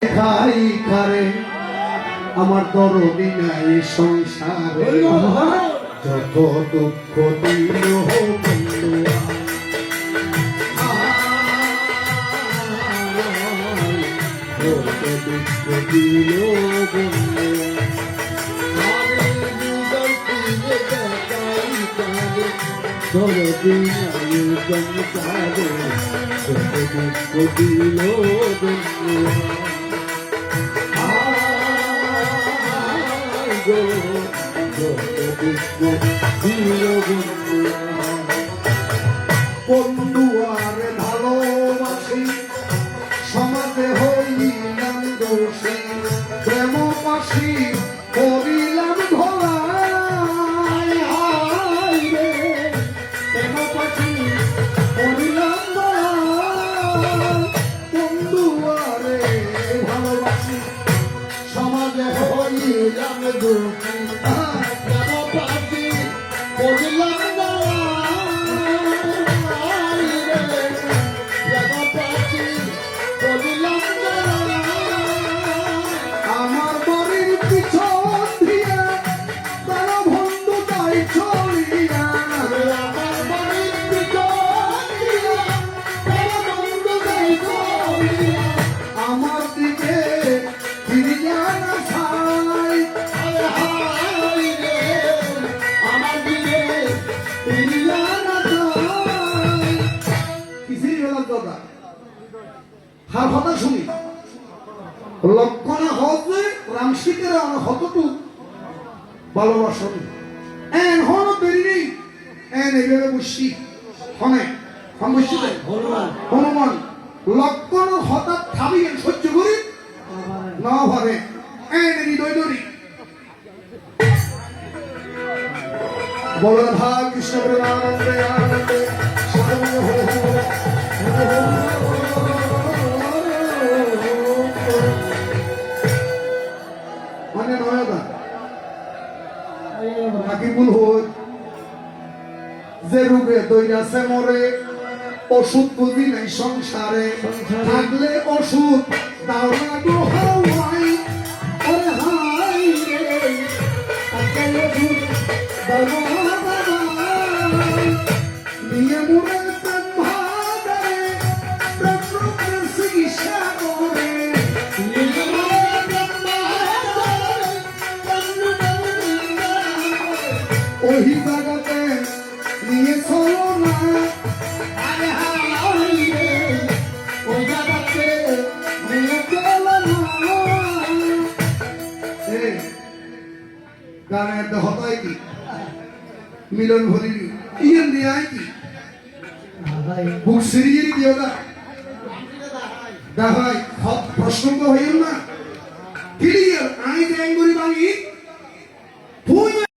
খাই খারে আমার দরদি নাই সংসারে যত দুঃখ দিল বন্ধু আর ভালোবাসি সমাজে হইলাম দোষী প্রেম পাশি করিলাম ধরা প্রেম পাশি করিলাম বন্ধু আরে ভালোবাসি সমাজে হইলাম দোষী প্রেম পাশি করিলাম হার কথা শুনি লক্ষণে হতে রামশিকের হতটুক ভালোবাসন এন হন বেরিয়ে এন এইভাবে বসি হনে হন বসি হনুমান লক্ষণ হঠাৎ থামিয়ে সহ্য করি না ভাবে এন হৃদয় ধরি বলো ভাগ কৃষ্ণ আনন্দে আনন্দে মানে নয়দা হাকিমুল হই যে রূপে দইরাছে মরে ওষুধ বুঝি নাই সংসারে থাকলে ওষুধ দাও না গো হাওয়াই আরে হাই রে থাকলে ওষুধ দাও না বাবা নিয়ে মুরে প্রেম ভাগারে প্রেম রূপে চিকিৎসা করে ওই জায়গাতে নিয়ে চলো না আরে হাই রে ওই জায়গাতে নিয়ে চলো না গানের হতাই কি মিলন ভরি ইয়ে নিয়ে কি বুক সিরিয়ে দিও না দেখাই প্রশ্ন তো হইল না ক্লিয়ার আই যে আঙ্গুরি বাঙি